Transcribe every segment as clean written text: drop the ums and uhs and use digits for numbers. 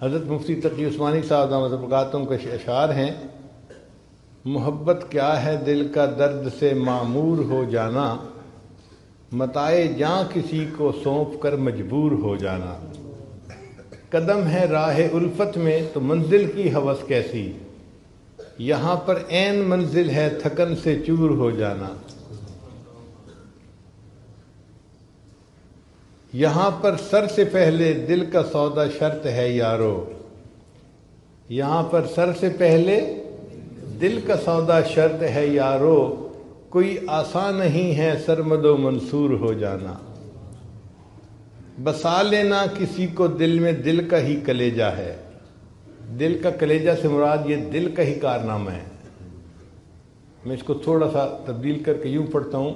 حضرت مفتی تقی عثمانی صاحب دامت برکاتہم کے اشعار ہیں، محبت کیا ہے دل کا درد سے معمور ہو جانا، متائے جاں کسی کو سونپ کر مجبور ہو جانا، قدم ہے راہ الفت میں تو منزل کی ہوس کیسی، یہاں پر عین منزل ہے تھکن سے چور ہو جانا، یہاں پر سر سے پہلے دل کا سودا شرط ہے یارو، یہاں پر سر سے پہلے دل کا سودا شرط ہے یارو، کوئی آسان نہیں ہے سرمد و منصور ہو جانا، بسا لینا کسی کو دل میں دل کا ہی کلیجہ ہے، دل کا کلیجہ سے مراد یہ دل کا ہی کارنامہ ہے۔ میں اس کو تھوڑا سا تبدیل کر کے یوں پڑھتا ہوں،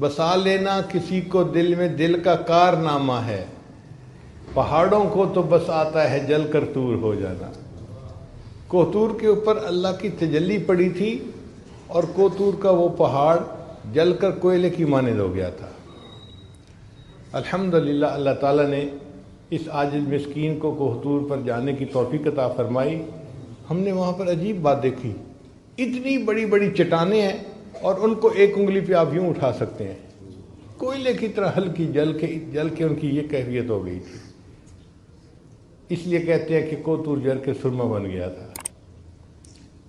بسا لینا کسی کو دل میں دل کا کارنامہ ہے، پہاڑوں کو تو بس آتا ہے جل کر طور ہو جانا۔ کوہتور کے اوپر اللہ کی تجلی پڑی تھی اور کوہتور کا وہ پہاڑ جل کر کوئلے کی مانند ہو گیا تھا۔ الحمدللہ اللہ تعالیٰ نے اس عاجز مسکین کو کوہتور پر جانے کی توفیق عطا فرمائی۔ ہم نے وہاں پر عجیب بات دیکھی، اتنی بڑی بڑی چٹانیں ہیں اور ان کو ایک انگلی پہ آپ یوں اٹھا سکتے ہیں، کوئلے کی طرح ہلکی جل کے ان کی یہ کیفیت ہو گئی تھی۔ اس لیے کہتے ہیں کہ کوہتور جل کے سرما بن گیا تھا۔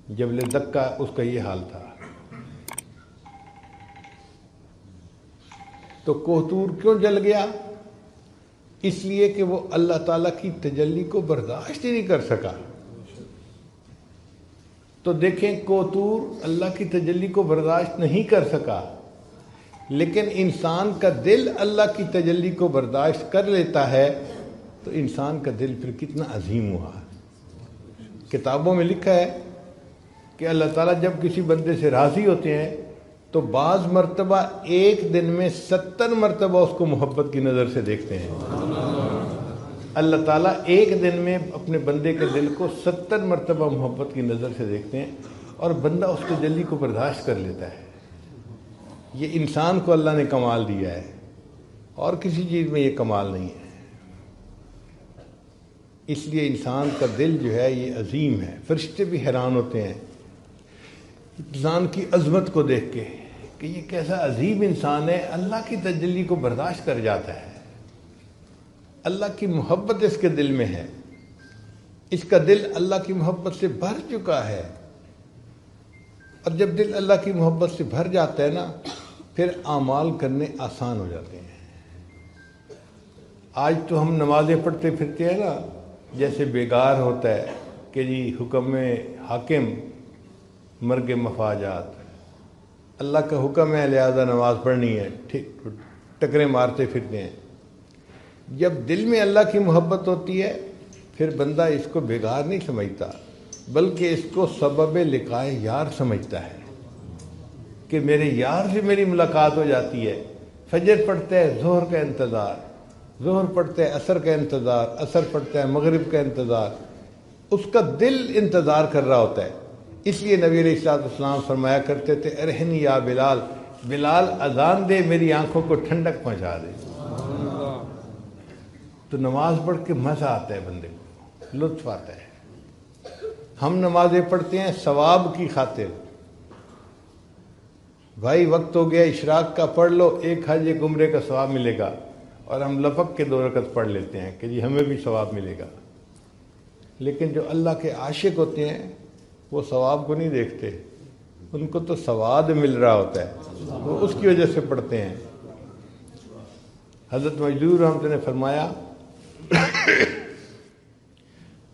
جبل دکا اس کا یہ حال تھا۔ تو کوہتور کیوں جل گیا؟ اس لیے کہ وہ اللہ تعالیٰ کی تجلی کو برداشت ہی نہیں کر سکا۔ تو دیکھیں کوہتور اللہ کی تجلی کو برداشت نہیں کر سکا، لیکن انسان کا دل اللہ کی تجلی کو برداشت کر لیتا ہے تو انسان کا دل پھر کتنا عظیم ہوا۔ کتابوں میں لکھا ہے کہ اللہ تعالیٰ جب کسی بندے سے راضی ہوتے ہیں تو بعض مرتبہ ایک دن میں 70 مرتبہ اس کو محبت کی نظر سے دیکھتے ہیں۔ اللہ تعالیٰ ایک دن میں اپنے بندے کے دل کو 70 مرتبہ محبت کی نظر سے دیکھتے ہیں اور بندہ اس تجلی کو برداشت کر لیتا ہے۔ یہ انسان کو اللہ نے کمال دیا ہے اور کسی چیز میں یہ کمال نہیں ہے۔ اس لیے انسان کا دل جو ہے یہ عظیم ہے۔ فرشتے بھی حیران ہوتے ہیں انسان کی عظمت کو دیکھ کے کہ یہ کیسا عظیم انسان ہے، اللہ کی تجلی کو برداشت کر جاتا ہے، اللہ کی محبت اس کے دل میں ہے، اس کا دل اللہ کی محبت سے بھر چکا ہے۔ اور جب دل اللہ کی محبت سے بھر جاتا ہے نا، پھر اعمال کرنے آسان ہو جاتے ہیں۔ آج تو ہم نمازیں پڑھتے پھرتے ہیں نا، جیسے بیگار ہوتا ہے کہ جی حکم حاکم مرگ مفاجات، اللہ کا حکم ہے لہذا نماز پڑھنی ہے، ٹھیک ٹکرے مارتے پھرتے ہیں۔ جب دل میں اللہ کی محبت ہوتی ہے پھر بندہ اس کو بیگار نہیں سمجھتا، بلکہ اس کو سبب لقائے یار سمجھتا ہے کہ میرے یار سے میری ملاقات ہو جاتی ہے۔ فجر پڑھتا ہے ظہر کا انتظار، ظہر پڑھتا ہے عصر کا انتظار، عصر پڑھتا ہے مغرب کا انتظار، اس کا دل انتظار کر رہا ہوتا ہے۔ اس لیے نبی علیہ الصلوۃ والسلام فرمایا کرتے تھے، ارحنی یا بلال، بلال اذان دے میری آنکھوں کو ٹھنڈک پہنچا دے۔ تو نماز پڑھ کے مزہ آتا ہے، بندے کو لطف آتا ہے۔ ہم نمازیں پڑھتے ہیں ثواب کی خاطر، بھائی وقت ہو گیا اشراق کا، پڑھ لو، ایک حج ایک عمرے کا ثواب ملے گا، اور ہم لپک کے 2 رکعت پڑھ لیتے ہیں کہ جی ہمیں بھی ثواب ملے گا۔ لیکن جو اللہ کے عاشق ہوتے ہیں وہ ثواب کو نہیں دیکھتے، ان کو تو سواد مل رہا ہوتا ہے، وہ اس کی وجہ سے پڑھتے ہیں۔ حضرت مجدور رحمۃ نے فرمایا،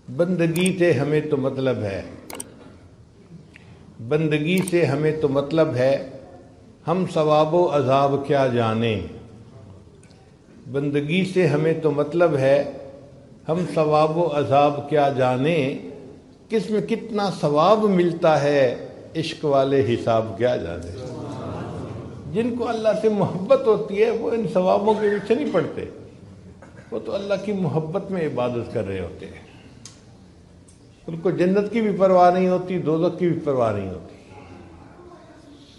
بندگی سے ہمیں تو مطلب ہے، بندگی سے ہمیں تو مطلب ہے، ہم ثواب و عذاب کیا جانیں۔ بندگی سے ہمیں تو مطلب ہے، ہم ثواب و عذاب کیا جانیں، کس میں کتنا ثواب ملتا ہے، عشق والے حساب کیا جانے۔ جن کو اللہ سے محبت ہوتی ہے وہ ان ثوابوں کے پیچھے نہیں پڑتے، وہ تو اللہ کی محبت میں عبادت کر رہے ہوتے ہیں، ان کو جنت کی بھی پرواہ نہیں ہوتی، دوزخ کی بھی پرواہ نہیں ہوتی۔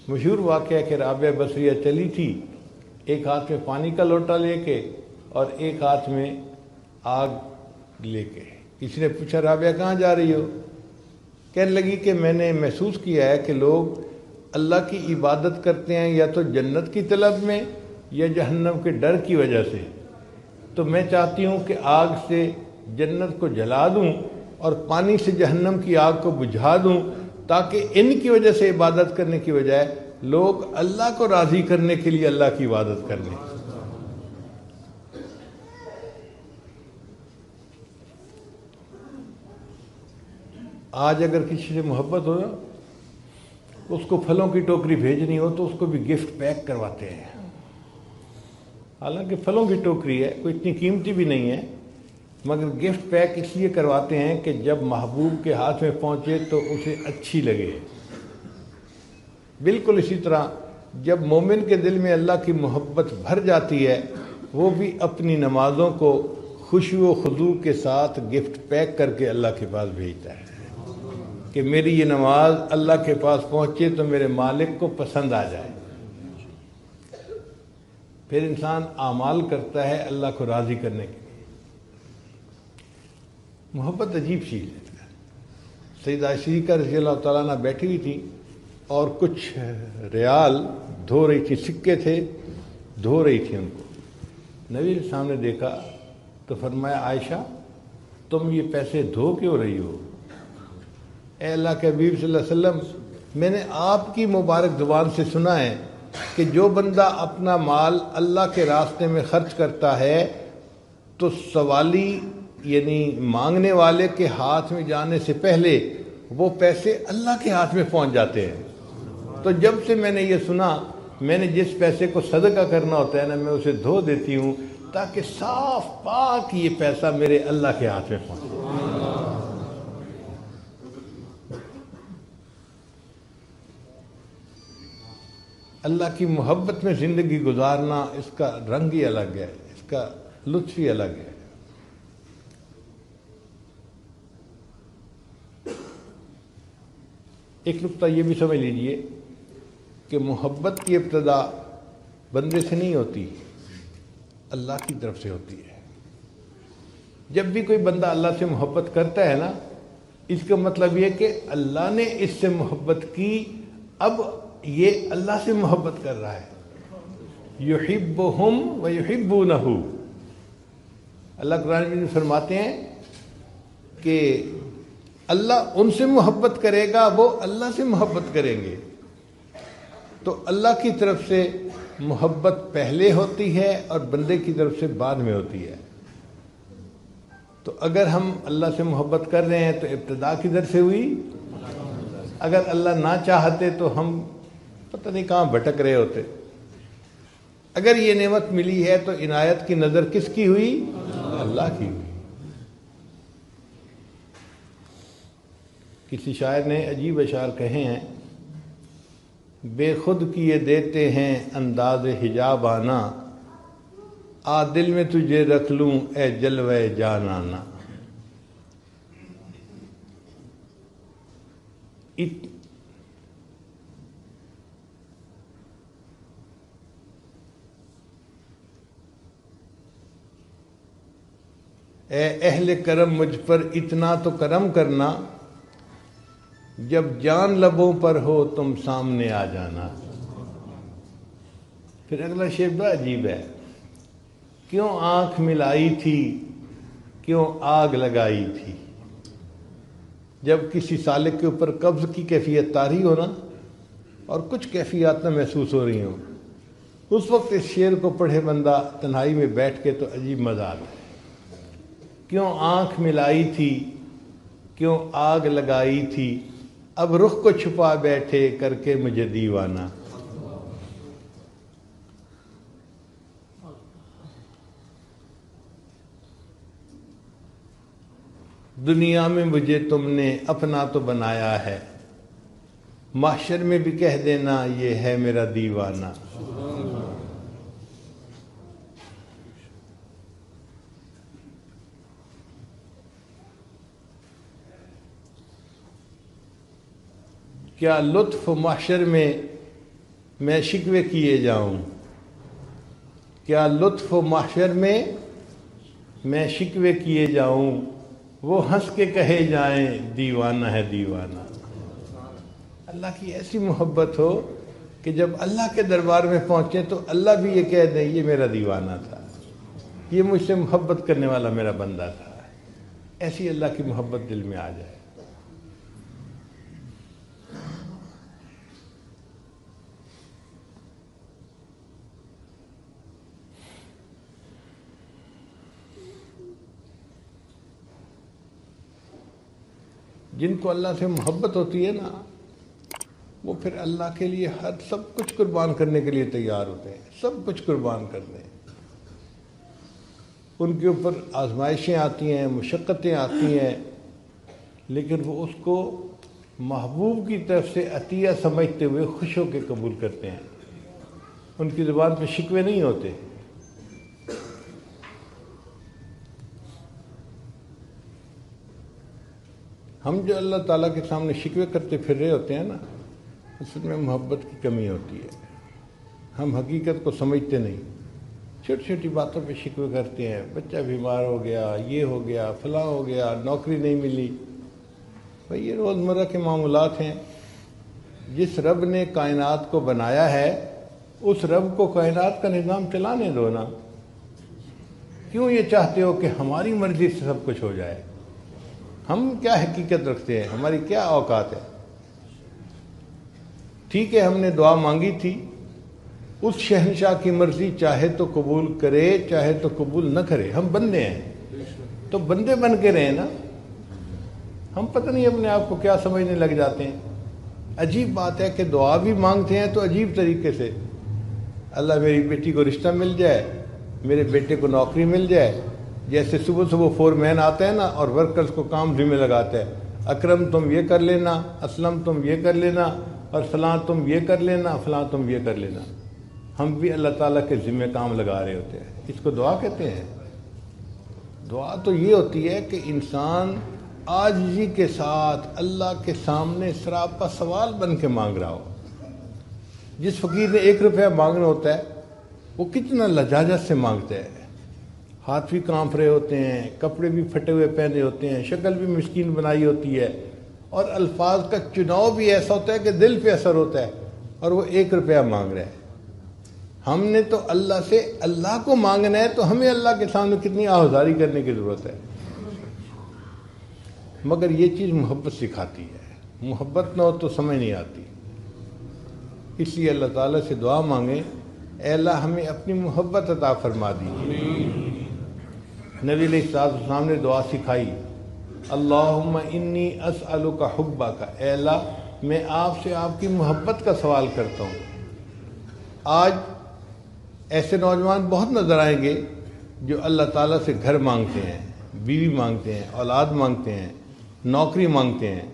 مشہور واقعہ ہے کہ رابعہ بصریہ چلی تھی ایک ہاتھ میں پانی کا لوٹا لے کے اور ایک ہاتھ میں آگ لے کے، کسی نے پوچھا رابعہ کہاں جا رہی ہو؟ کہنے لگی کہ میں نے محسوس کیا ہے کہ لوگ اللہ کی عبادت کرتے ہیں یا تو جنت کی طلب میں یا جہنم کے ڈر کی وجہ سے، تو میں چاہتی ہوں کہ آگ سے جنت کو جلا دوں اور پانی سے جہنم کی آگ کو بجھا دوں، تاکہ ان کی وجہ سے عبادت کرنے کی بجائے لوگ اللہ کو راضی کرنے کے لیے اللہ کی عبادت کر لیں۔ آج اگر کسی سے محبت ہو اس کو پھلوں کی ٹوکری بھیجنی ہو تو اس کو بھی گفٹ پیک کرواتے ہیں، حالانکہ پھلوں کی ٹوکری ہے، کوئی اتنی قیمتی بھی نہیں ہے، مگر گفٹ پیک اس لیے کرواتے ہیں کہ جب محبوب کے ہاتھ میں پہنچے تو اسے اچھی لگے۔ بالکل اسی طرح جب مومن کے دل میں اللہ کی محبت بھر جاتی ہے، وہ بھی اپنی نمازوں کو خشوع و خضوع کے ساتھ گفٹ پیک کر کے اللہ کے پاس بھیجتا ہے کہ میری یہ نماز اللہ کے پاس پہنچے تو میرے مالک کو پسند آ جائے۔ پھر انسان اعمال کرتا ہے اللہ کو راضی کرنے کے لیے۔ محبت عجیب چیز ہے۔ سیدہ صدیقہ رضی اللہ تعالیٰ عنہ بیٹھی ہوئی تھی اور کچھ ریال دھو رہی تھی، سکے تھے، دھو رہی تھی ان کو۔ نبی نے سامنے دیکھا تو فرمایا عائشہ تم یہ پیسے دھو کیوں رہی ہو؟ اے اللہ کے حبیب صلی اللہ علیہ وسلم، میں نے آپ کی مبارک زبان سے سنا ہے کہ جو بندہ اپنا مال اللہ کے راستے میں خرچ کرتا ہے تو سوالی یعنی مانگنے والے کے ہاتھ میں جانے سے پہلے وہ پیسے اللہ کے ہاتھ میں پہنچ جاتے ہیں۔ تو جب سے میں نے یہ سنا، میں نے جس پیسے کو صدقہ کرنا ہوتا ہے نا، میں اسے دھو دیتی ہوں تاکہ صاف پاک یہ پیسہ میرے اللہ کے ہاتھ میں پہنچے۔ اللہ کی محبت میں زندگی گزارنا اس کا رنگ ہی الگ ہے، اس کا لطف ہی الگ ہے۔ ایک نقطہ یہ بھی سمجھ لیجئے کہ محبت کی ابتدا بندے سے نہیں ہوتی، اللہ کی طرف سے ہوتی ہے۔ جب بھی کوئی بندہ اللہ سے محبت کرتا ہے نا، اس کا مطلب یہ کہ اللہ نے اس سے محبت کی، اب یہ اللہ سے محبت کر رہا ہے۔ یحبہم ویحبونہ، اللہ قرآن میں فرماتے ہیں کہ اللہ ان سے محبت کرے گا، وہ اللہ سے محبت کریں گے۔ تو اللہ کی طرف سے محبت پہلے ہوتی ہے اور بندے کی طرف سے بعد میں ہوتی ہے۔ تو اگر ہم اللہ سے محبت کر رہے ہیں تو ابتدا کدھر سے ہوئی؟ اگر اللہ نہ چاہتے تو ہم پتہ نہیں کہاں بھٹک رہے ہوتے۔ اگر یہ نعمت ملی ہے تو عنایت کی نظر کس کی ہوئی؟ اللہ کی ہوئی۔ کسی شاعر نے عجیب اشعار کہے ہیں، بے خود کیے دیتے ہیں انداز حجاب آنا، آ دل میں تجھے رکھ لوں اے جلوے جانانا۔ اے اہل کرم مجھ پر اتنا تو کرم کرنا، جب جان لبوں پر ہو تم سامنے آ جانا۔ پھر اگلا شعر بڑا عجیب ہے، کیوں آنکھ ملائی تھی، کیوں آگ لگائی تھی۔ جب کسی سالک کے اوپر قبض کی کیفیت طاری ہو نا اور کچھ کیفیات نہ محسوس ہو رہی ہوں، اس وقت اس شعر کو پڑھے بندہ تنہائی میں بیٹھ کے تو عجیب مزہ آتا ہے۔ کیوں آنکھ ملائی تھی، کیوں آگ لگائی تھی، اب رخ کو چھپا بیٹھے کر کے مجھے دیوانہ۔ دنیا میں مجھے تم نے اپنا تو بنایا ہے، محشر میں بھی کہہ دینا یہ ہے میرا دیوانہ۔ کیا لطف محشر میں شکوے کیے جاؤں، کیا لطف محشر میں شکوے کیے جاؤں، وہ ہنس کے کہے جائیں دیوانہ ہے دیوانہ. اللہ کی ایسی محبت ہو کہ جب اللہ کے دربار میں پہنچے تو اللہ بھی یہ کہہ دیں یہ میرا دیوانہ تھا، یہ مجھ سے محبت کرنے والا میرا بندہ تھا. ایسی اللہ کی محبت دل میں آ جائے. جن کو اللہ سے محبت ہوتی ہے نا، وہ پھر اللہ کے لیے ہر سب کچھ قربان کرنے کے لیے تیار ہوتے ہیں، سب کچھ قربان کر دیں. ان کے اوپر آزمائشیں آتی ہیں، مشقتیں آتی ہیں، لیکن وہ اس کو محبوب کی طرف سے عطیہ سمجھتے ہوئے خوش ہو کے قبول کرتے ہیں. ان کی زبان پہ شکوے نہیں ہوتے. ہم جو اللہ تعالیٰ کے سامنے شکوے کرتے پھر رہے ہوتے ہیں نا، اس میں محبت کی کمی ہوتی ہے. ہم حقیقت کو سمجھتے نہیں، چھوٹی چھوٹی باتوں پہ شکوے کرتے ہیں. بچہ بیمار ہو گیا، یہ ہو گیا، فلاں ہو گیا، نوکری نہیں ملی. بھئی یہ روزمرہ کے معاملات ہیں. جس رب نے کائنات کو بنایا ہے اس رب کو کائنات کا نظام چلانے دو نا. کیوں یہ چاہتے ہو کہ ہماری مرضی سے سب کچھ ہو جائے؟ ہم کیا حقیقت رکھتے ہیں؟ ہماری کیا اوقات ہے؟ ٹھیک ہے، ہم نے دعا مانگی تھی، اس شہنشاہ کی مرضی چاہے تو قبول کرے چاہے تو قبول نہ کرے. ہم بندے ہیں تو بندے بن کے رہے نا. ہم پتہ نہیں اپنے آپ کو کیا سمجھنے لگ جاتے ہیں. عجیب بات ہے کہ دعا بھی مانگتے ہیں تو عجیب طریقے سے، اللہ میری بیٹی کو رشتہ مل جائے، میرے بیٹے کو نوکری مل جائے. جیسے صبح صبح فور مین آتا ہے نا اور ورکرز کو کام ذمہ لگاتا ہے، اکرم تم یہ کر لینا، اسلم تم یہ کر لینا، اور فلاں تم یہ کر لینا، فلاں تم یہ کر لینا. ہم بھی اللہ تعالیٰ کے ذمہ کام لگا رہے ہوتے ہیں. اس کو دعا کہتے ہیں؟ دعا تو یہ ہوتی ہے کہ انسان عاجزی کے ساتھ اللہ کے سامنے سراپا سوال بن کے مانگ رہا ہو. جس فقیر نے 1 روپیہ مانگنا ہوتا ہے وہ کتنا لجاجت سے مانگتا ہے. ہاتھ بھی کانپ رہے ہوتے ہیں، کپڑے بھی پھٹے ہوئے پہنے ہوتے ہیں، شکل بھی مسکین بنائی ہوتی ہے، اور الفاظ کا چناؤ بھی ایسا ہوتا ہے کہ دل پہ اثر ہوتا ہے، اور وہ 1 روپیہ مانگ رہا ہے. ہم نے تو اللہ سے اللہ کو مانگنا ہے، تو ہمیں اللہ کے سامنے کتنی آہوازاری کرنے کی ضرورت ہے. مگر یہ چیز محبت سکھاتی ہے. محبت نہ ہو تو سمجھ نہیں آتی. اس لیے اللہ تعالیٰ سے دعا مانگیں، اے اللہ ہمیں اپنی محبت عطا فرما دیجیے. نبی علیہ السلام نے دعا سکھائی، اللہم انی اسألک حبک، اے اللہ میں آپ سے آپ کی محبت کا سوال کرتا ہوں. آج ایسے نوجوان بہت نظر آئیں گے جو اللہ تعالیٰ سے گھر مانگتے ہیں، بیوی مانگتے ہیں، اولاد مانگتے ہیں، نوکری مانگتے ہیں.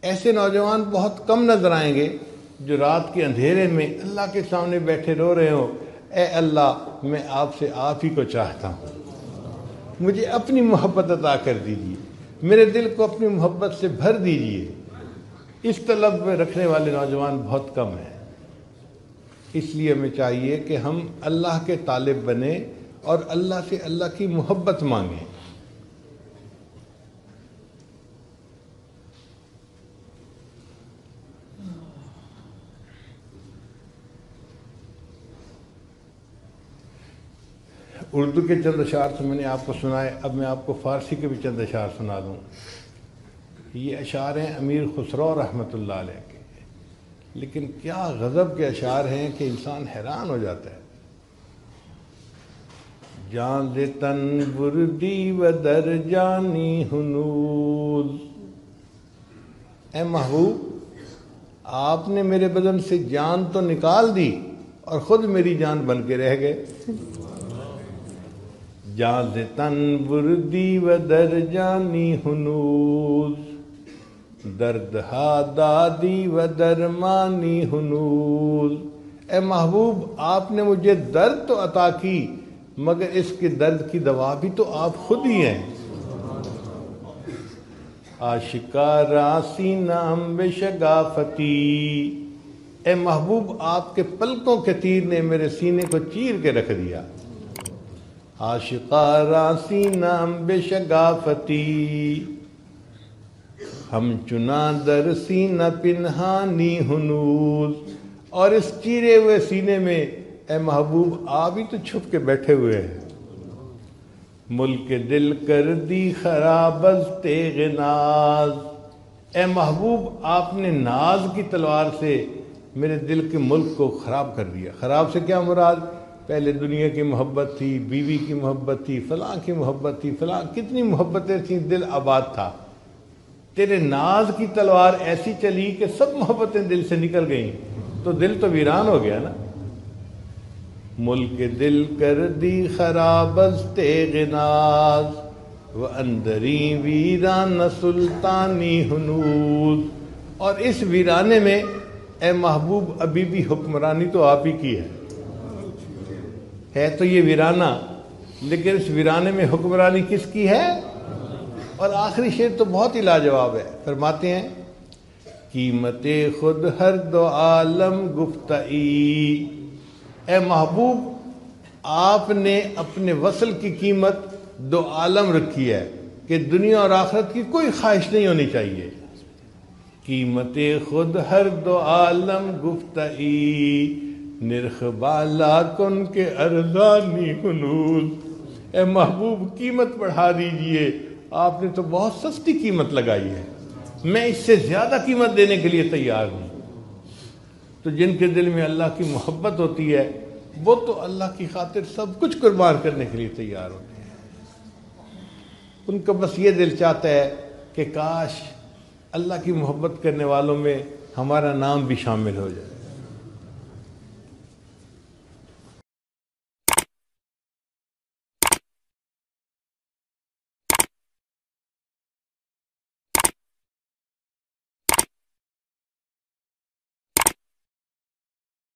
ایسے نوجوان بہت کم نظر آئیں گے جو رات کے اندھیرے میں اللہ کے سامنے بیٹھے رو رہے ہوں، اے اللہ میں آپ سے آپ ہی کو چاہتا ہوں، مجھے اپنی محبت عطا کر دیجیے، میرے دل کو اپنی محبت سے بھر دیجیے. اس طلب میں رکھنے والے نوجوان بہت کم ہیں. اس لیے ہمیں چاہیے کہ ہم اللہ کے طالب بنیں اور اللہ سے اللہ کی محبت مانگیں. اردو کے چند اشعار تو میں نے آپ کو سنائے، اب میں آپ کو فارسی کے بھی چند اشعار سنا دوں. یہ اشعار ہیں امیر خسرو رحمۃ اللہ علیہ کے، لیکن کیا غضب کے اشعار ہیں کہ انسان حیران ہو جاتا ہے. جان ز تن بردی و در جانی ہنوز، اے محبوب آپ نے میرے بدن سے جان تو نکال دی اور خود میری جان بن کے رہ گئے. جان ز تن بردی و در جانی ہنوز، درد ہا دادی و درمانی ہنوز. اے محبوب آپ نے مجھے درد تو عطا کی مگر اس کے درد کی دوا بھی تو آپ خود ہی ہیں. آشکارا سینام بے شگافتی، اے محبوب آپ کے پلکوں کے تیر نے میرے سینے کو چیر کے رکھ دیا. عاشقارا سینام بے شگافتی، ہم چنا در سینہ پنہانی ہنوز. اور اس چیرے ہوئے سینے میں اے محبوب آپ ہی تو چھپ کے بیٹھے ہوئے ہیں. ملک دل کر دی خراب از تیغ ناز، اے محبوب آپ نے ناز کی تلوار سے میرے دل کے ملک کو خراب کر دیا. خراب سے کیا مراد؟ پہلے دنیا کی محبت تھی، بیوی کی محبت تھی، فلاں کی محبت تھی، فلاں کتنی محبتیں تھیں، دل آباد تھا. تیرے ناز کی تلوار ایسی چلی کہ سب محبتیں دل سے نکل گئیں، تو دل تو ویران ہو گیا نا. ملک دل کر دی خراب از تیغ ناز، و اندری ویران سلطانی ہنوز. اور اس ویرانے میں اے محبوب ابھی بھی حکمرانی تو آپ ہی کی ہے تو یہ ویرانہ، لیکن اس ویرانے میں حکمرانی کس کی ہے؟ اور آخری شعر تو بہت ہی لاجواب ہے. فرماتے ہیں قیمت خود ہر دو عالم گفتئی، اے محبوب آپ نے اپنے وصل کی قیمت دو عالم رکھی ہے کہ دنیا اور آخرت کی کوئی خواہش نہیں ہونی چاہیے. قیمت خود ہر دو عالم گفتئی، نرخ بالا کن کے ارزانی ہنوز. اے محبوب قیمت بڑھا دیجئے، آپ نے تو بہت سستی قیمت لگائی ہے، میں اس سے زیادہ قیمت دینے کے لیے تیار ہوں. تو جن کے دل میں اللہ کی محبت ہوتی ہے وہ تو اللہ کی خاطر سب کچھ قربان کرنے کے لیے تیار ہوتے ہیں. ان کا بس یہ دل چاہتا ہے کہ کاش اللہ کی محبت کرنے والوں میں ہمارا نام بھی شامل ہو جائے.